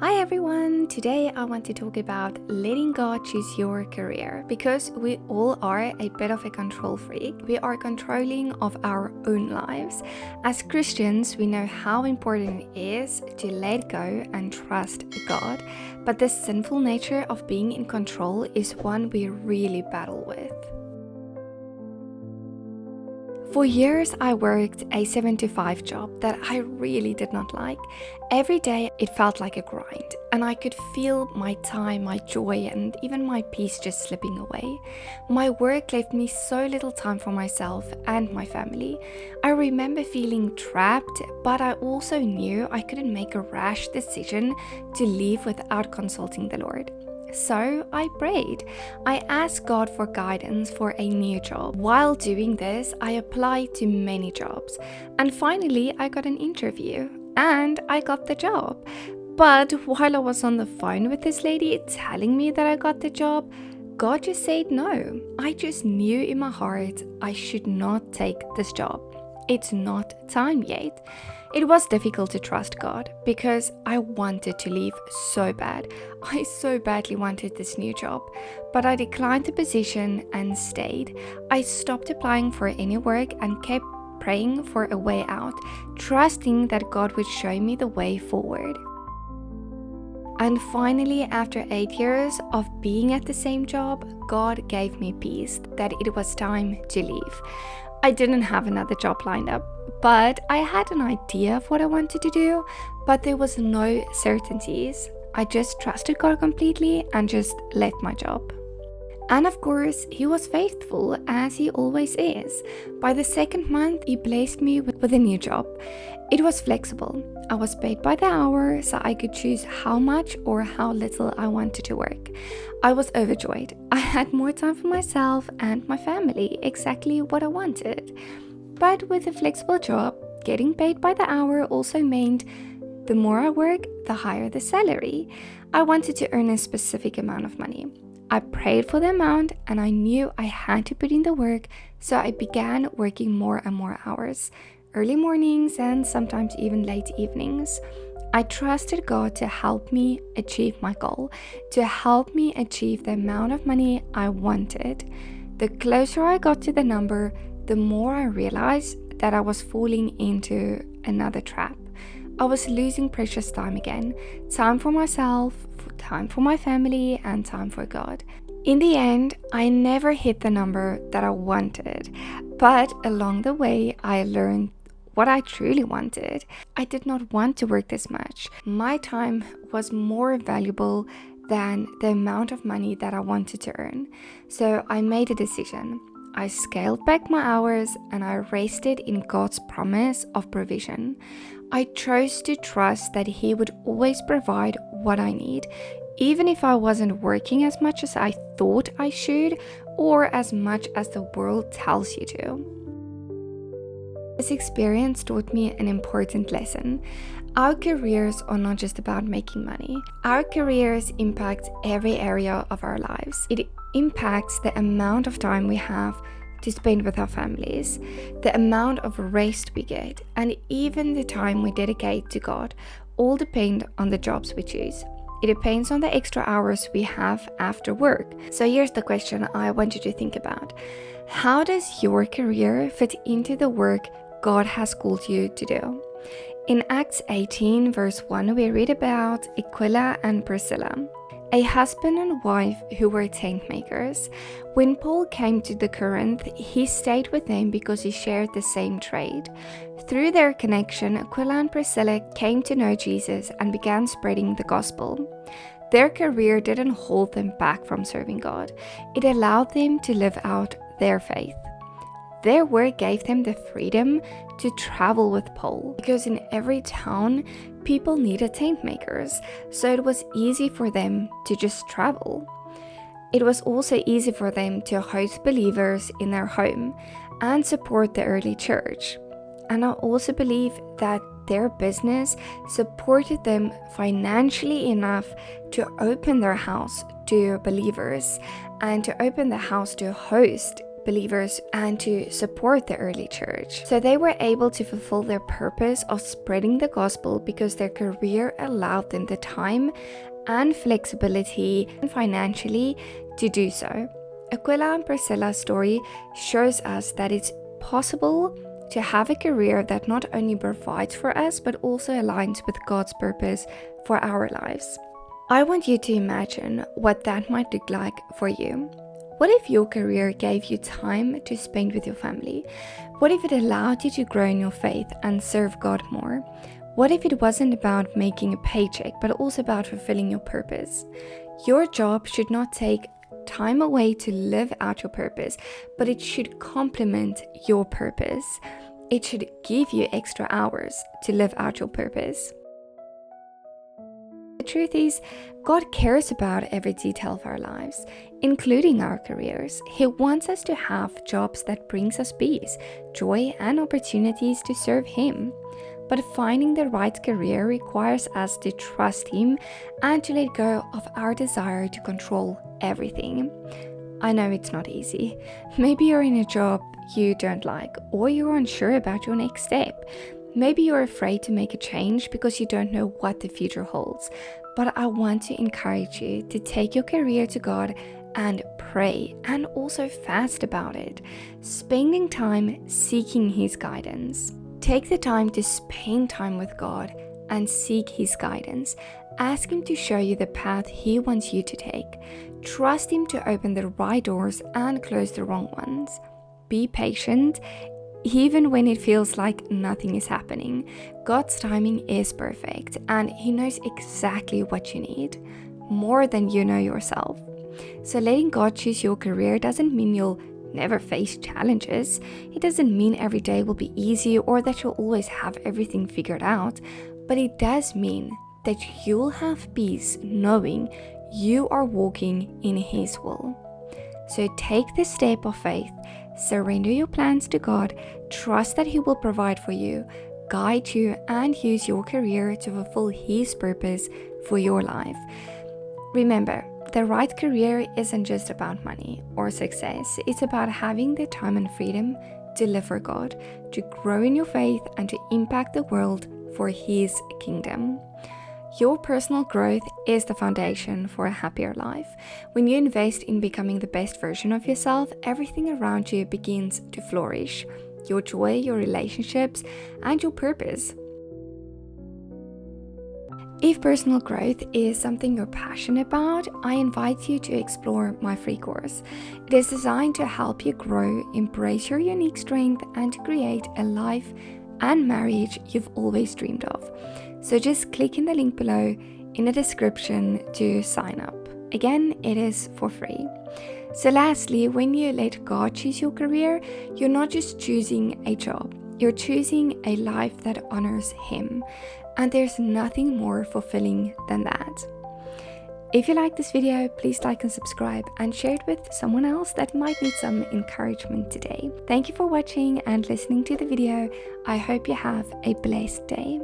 Hi everyone! Today I want to talk about letting God choose your career because we all are a bit of a control freak. We are controlling of our own lives. As Christians, we know how important it is to let go and trust God, but the sinful nature of being in control is one we really battle with. For years, I worked a 7-to-5 job that I really did not like. Every day, it felt like a grind, and I could feel my time, my joy, and even my peace just slipping away. My work left me so little time for myself and my family. I remember feeling trapped, but I also knew I couldn't make a rash decision to leave without consulting the Lord. So I prayed. I asked God for guidance for a new job. While doing this, I applied to many jobs. And finally, I got an interview and I got the job. But while I was on the phone with this lady telling me that I got the job, God just said no. I just knew in my heart I should not take this job. It's not time yet. It was difficult to trust God because I wanted to leave so bad. I so badly wanted this new job, but I declined the position and stayed. I stopped applying for any work and kept praying for a way out, trusting that God would show me the way forward. And finally, after 8 years of being at the same job, God gave me peace that it was time to leave. I didn't have another job lined up, but I had an idea of what I wanted to do, but there was no certainties. I just trusted God completely and just left my job. And of course, He was faithful as He always is. By the second month, He blessed me with a new job. It was flexible. I was paid by the hour, so I could choose how much or how little I wanted to work. I was overjoyed. I had more time for myself and my family, exactly what I wanted. But with a flexible job, getting paid by the hour also meant the more I work, the higher the salary. I wanted to earn a specific amount of money. I prayed for the amount and I knew I had to put in the work, so I began working more and more hours, early mornings and sometimes even late evenings. I trusted God to help me achieve my goal, to help me achieve the amount of money I wanted. The closer I got to the number, the more I realized that I was falling into another trap. I was losing precious time again, time for myself, time for my family, and time for God. In the end, I never hit the number that I wanted, but along the way, I learned what I truly wanted. I did not want to work this much. My time was more valuable than the amount of money that I wanted to earn. So I made a decision. I scaled back my hours and I rested in God's promise of provision. I chose to trust that He would always provide what I need, even if I wasn't working as much as I thought I should or as much as the world tells you to. This experience taught me an important lesson. Our careers are not just about making money. Our careers impact every area of our lives. It impacts the amount of time we have to spend with our families, the amount of rest we get, and even the time we dedicate to God, all depend on the jobs we choose. It depends on the extra hours we have after work. So here's the question I want you to think about. How does your career fit into the work God has called you to do? In Acts 18 verse 1, we read about Aquila and Priscilla, a husband and wife who were tent makers. When Paul came to the Corinth, he stayed with them because he shared the same trade. Through their connection, Aquila and Priscilla came to know Jesus and began spreading the gospel. Their career didn't hold them back from serving God. It allowed them to live out their faith. Their work gave them the freedom to travel with Paul, because in every town, people needed tent makers, so it was easy for them to just travel. It was also easy for them to host believers in their home and support the early church. And I also believe that their business supported them financially enough to open their house to believers and to open the house to host believers and to support the early church. So they were able to fulfill their purpose of spreading the gospel because their career allowed them the time and flexibility and financially to do so. Aquila and Priscilla's story shows us that it's possible to have a career that not only provides for us but also aligns with God's purpose for our lives. I want you to imagine what that might look like for you. What if your career gave you time to spend with your family? What if it allowed you to grow in your faith and serve God more? What if it wasn't about making a paycheck, but also about fulfilling your purpose? Your job should not take time away to live out your purpose, but it should complement your purpose. It should give you extra hours to live out your purpose. The truth is, God cares about every detail of our lives, including our careers. He wants us to have jobs that brings us peace, joy, and opportunities to serve Him. But finding the right career requires us to trust Him and to let go of our desire to control everything. I know it's not easy. Maybe you're in a job you don't like, or you're unsure about your next step. Maybe you're afraid to make a change because you don't know what the future holds. But I want to encourage you to take your career to God and pray and also fast about it, spending time seeking His guidance. Take the time to spend time with God and seek His guidance. Ask Him to show you the path He wants you to take. Trust Him to open the right doors and close the wrong ones. Be patient, even when it feels like nothing is happening. God's timing is perfect, and He knows exactly what you need, more than you know yourself. So letting God choose your career doesn't mean you'll never face challenges. It doesn't mean every day will be easy or that you'll always have everything figured out, but it does mean that you'll have peace knowing you are walking in His will. So take the step of faith, surrender your plans to God, trust that He will provide for you, guide you, and use your career to fulfill His purpose for your life. Remember, the right career isn't just about money or success. It's about having the time and freedom to live for God, to grow in your faith, and to impact the world for His kingdom. Your personal growth is the foundation for a happier life. When you invest in becoming the best version of yourself, everything around you begins to flourish. Your joy, your relationships, and your purpose. If personal growth is something you're passionate about, I invite you to explore my free course. It is designed to help you grow, embrace your unique strength, and to create a life and marriage you've always dreamed of. So just click in the link below in the description to sign up. Again, it is for free. So lastly, when you let God choose your career, you're not just choosing a job. You're choosing a life that honors Him. And there's nothing more fulfilling than that. If you like this video, please like and subscribe and share it with someone else that might need some encouragement today. Thank you for watching and listening to the video. I hope you have a blessed day.